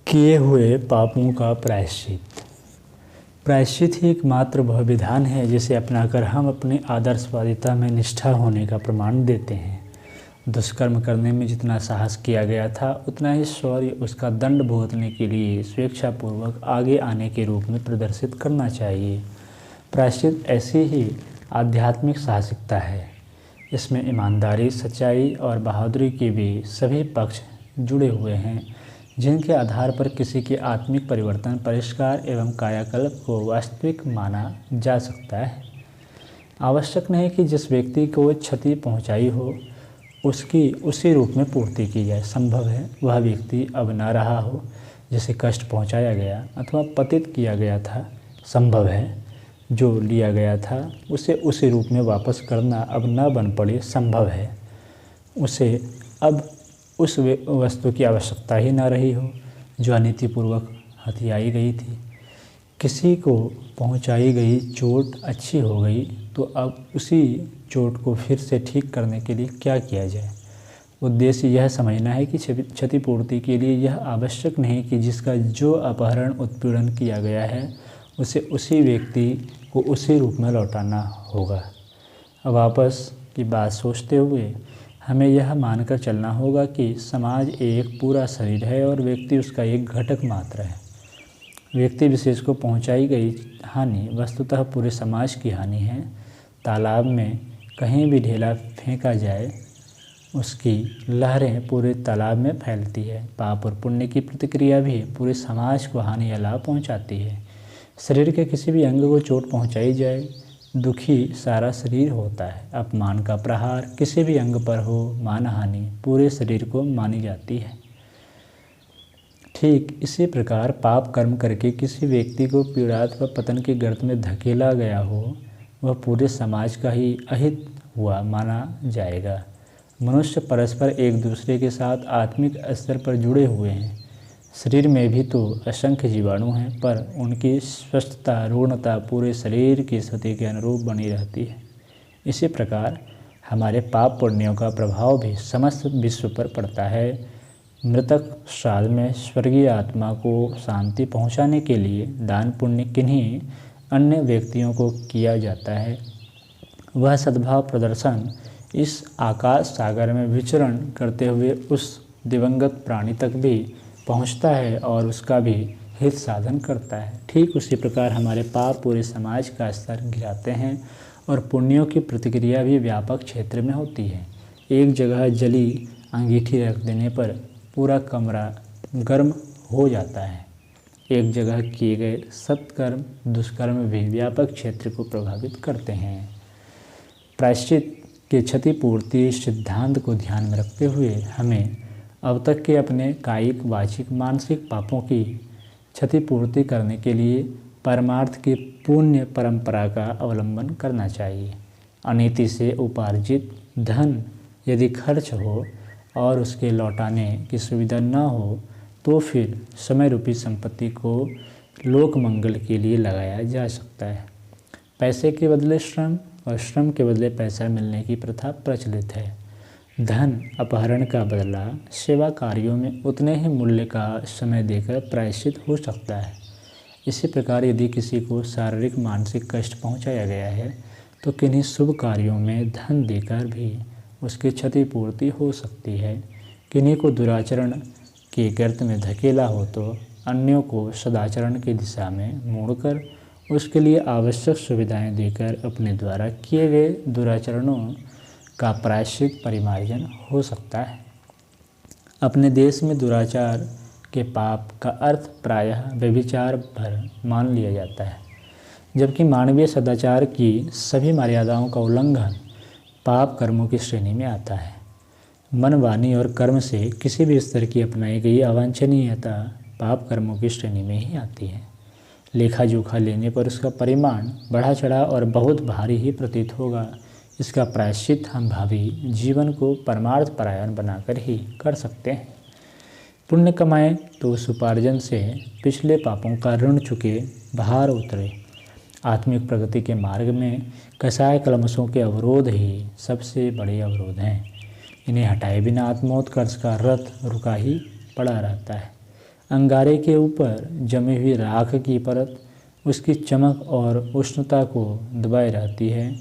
किए हुए पापों का प्रायश्चित। प्रायश्चित ही एकमात्र वह विधान है जिसे अपनाकर हम अपनी आदर्शवादिता में निष्ठा होने का प्रमाण देते हैं। दुष्कर्म करने में जितना साहस किया गया था, उतना ही शौर्य उसका दंड भुगतने के लिए स्वेच्छापूर्वक आगे आने के रूप में प्रदर्शित करना चाहिए। प्रायश्चित ऐसी ही आध्यात्मिक साहसिकता है। इसमें ईमानदारी, सच्चाई और बहादुरी के भी सभी पक्ष जुड़े हुए हैं, जिनके आधार पर किसी के आत्मिक परिवर्तन, परिष्कार एवं कायाकल्प को वास्तविक माना जा सकता है। आवश्यक नहीं कि जिस व्यक्ति को क्षति पहुंचाई हो उसकी उसी रूप में पूर्ति की जाए। संभव है वह व्यक्ति अब न रहा हो जिसे कष्ट पहुंचाया गया अथवा पतित किया गया था। संभव है जो लिया गया था उसे उसी रूप में वापस करना अब न बन पड़े। संभव है उसे अब उस वस्तु की आवश्यकता ही न रही हो जो अनीतिपूर्वक हथियाई गई थी। किसी को पहुंचाई गई चोट अच्छी हो गई तो अब उसी चोट को फिर से ठीक करने के लिए क्या किया जाए। उद्देश्य यह समझना है कि क्षतिपूर्ति के लिए यह आवश्यक नहीं कि जिसका जो अपहरण उत्पीड़न किया गया है उसे उसी व्यक्ति को उसी रूप में लौटाना होगा। वापस की बात सोचते हुए हमें यह मानकर चलना होगा कि समाज एक पूरा शरीर है और व्यक्ति उसका एक घटक मात्र है। व्यक्ति विशेष को पहुंचाई गई हानि वस्तुतः पूरे समाज की हानि है। तालाब में कहीं भी ढेला फेंका जाए, उसकी लहरें पूरे तालाब में फैलती है। पाप और पुण्य की प्रतिक्रिया भी पूरे समाज को हानि या लाभ पहुँचाती है। शरीर के किसी भी अंग को चोट पहुँचाई जाए, दुखी सारा शरीर होता है। अपमान का प्रहार किसी भी अंग पर हो, मानहानि पूरे शरीर को मानी जाती है। ठीक इसी प्रकार पाप कर्म करके किसी व्यक्ति को पीड़ा अथवा पतन के गर्त में धकेला गया हो, वह पूरे समाज का ही अहित हुआ माना जाएगा। मनुष्य परस्पर एक दूसरे के साथ आत्मिक स्तर पर जुड़े हुए हैं। शरीर में भी तो असंख्य जीवाणु हैं, पर उनकी स्वस्थता, रूढ़ता पूरे शरीर की स्थिति के अनुरूप बनी रहती है। इसी प्रकार हमारे पाप पुण्यों का प्रभाव भी समस्त विश्व पर पड़ता है। मृतक श्राद्ध में स्वर्गीय आत्मा को शांति पहुंचाने के लिए दान पुण्य किन्हीं अन्य व्यक्तियों को किया जाता है। वह सद्भाव प्रदर्शन इस आकाश सागर में विचरण करते हुए उस दिवंगत प्राणी तक भी पहुंचता है और उसका भी हित साधन करता है। ठीक उसी प्रकार हमारे पाप पूरे समाज का स्तर गिराते हैं और पुण्यों की प्रतिक्रिया भी व्यापक क्षेत्र में होती है। एक जगह जली अंगीठी रख देने पर पूरा कमरा गर्म हो जाता है। एक जगह किए गए सत्कर्म, दुष्कर्म भी व्यापक क्षेत्र को प्रभावित करते हैं। प्रायश्चित के क्षतिपूर्ति सिद्धांत को ध्यान में रखते हुए हमें अब तक के अपने कायिक, वाचिक, मानसिक पापों की क्षतिपूर्ति करने के लिए परमार्थ की पुण्य परंपरा का अवलंबन करना चाहिए। अनीति से उपार्जित धन यदि खर्च हो और उसके लौटाने की सुविधा न हो तो फिर समय रूपी संपत्ति को लोक मंगल के लिए लगाया जा सकता है। पैसे के बदले श्रम और श्रम के बदले पैसा मिलने की प्रथा प्रचलित है। धन अपहरण का बदला सेवा कार्यों में उतने ही मूल्य का समय देकर प्रायश्चित हो सकता है। इसी प्रकार यदि किसी को शारीरिक मानसिक कष्ट पहुंचाया गया है तो किन्हीं शुभ कार्यों में धन देकर भी उसकी क्षतिपूर्ति हो सकती है। किन्हीं को दुराचरण के गर्त में धकेला हो तो अन्यों को सदाचरण की दिशा में मोड़कर उसके लिए आवश्यक सुविधाएं देकर अपने द्वारा किए गए दुराचरणों का प्रायश्चित परिमार्जन हो सकता है। अपने देश में दुराचार के पाप का अर्थ प्रायः व्यभिचार भर मान लिया जाता है, जबकि मानवीय सदाचार की सभी मर्यादाओं का उल्लंघन पाप कर्मों की श्रेणी में आता है। मन, वाणी और कर्म से किसी भी स्तर की अपनाई गई अवांछनीयता पाप कर्मों की श्रेणी में ही आती है। लेखा जोखा लेने पर उसका परिमाण बढ़ा चढ़ा और बहुत भारी ही प्रतीत होगा। इसका प्रायश्चित हम भावी जीवन को परमार्थ परायण बनाकर ही कर सकते हैं। पुण्य कमाएं तो उस उपार्जन से पिछले पापों का ऋण चुके बाहर उतरे। आत्मिक प्रगति के मार्ग में कसाय कलमशों के अवरोध ही सबसे बड़े अवरोध हैं। इन्हें हटाए बिना आत्मोत्कर्ष का रथ रुका ही पड़ा रहता है। अंगारे के ऊपर जमी हुई राख की परत उसकी चमक और उष्णता को दबाए रहती है।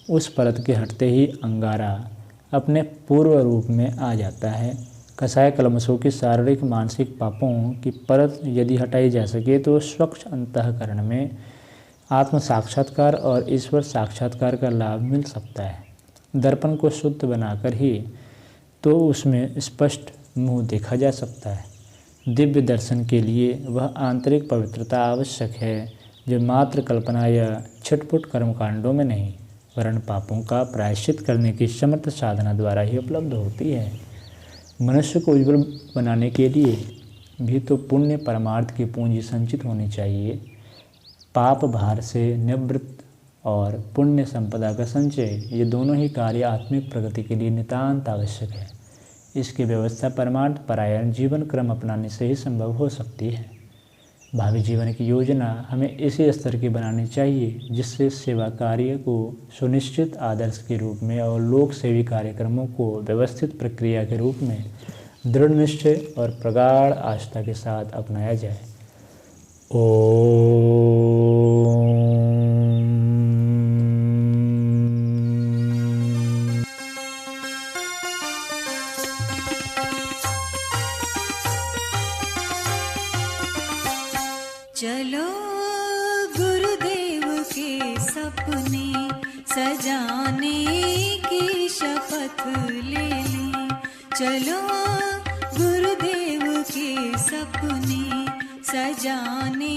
उस परत के हटते ही अंगारा अपने पूर्व रूप में आ जाता है। कसाय कल्मषों की शारीरिक मानसिक पापों की परत यदि हटाई जा सके तो स्वच्छ अंतःकरण में आत्म साक्षात्कार और ईश्वर साक्षात्कार का लाभ मिल सकता है। दर्पण को शुद्ध बनाकर ही तो उसमें स्पष्ट मुंह देखा जा सकता है। दिव्य दर्शन के लिए वह आंतरिक पवित्रता आवश्यक है जो मात्र कल्पना या छिटपुट कर्मकांडों में नहीं वरन पापों का प्रायश्चित करने की समर्थ साधना द्वारा ही उपलब्ध होती है। मनुष्य को उज्ज्वल बनाने के लिए भी तो पुण्य परमार्थ की पूंजी संचित होनी चाहिए। पाप भार से निवृत्त और पुण्य संपदा का संचय, ये दोनों ही कार्य आत्मिक प्रगति के लिए नितांत आवश्यक है। इसकी व्यवस्था परमार्थ परायण जीवन क्रम अपनाने से ही संभव हो सकती है। भावी जीवन की योजना हमें इसी स्तर की बनानी चाहिए जिससे सेवा कार्य को सुनिश्चित आदर्श के रूप में और लोक सेवी कार्यक्रमों को व्यवस्थित प्रक्रिया के रूप में दृढ़ निश्चय और प्रगाढ़ आस्था के साथ अपनाया जाए। चलो गुरुदेव के सपने सजाने की शपथ ले लें। चलो गुरुदेव के सपने सजाने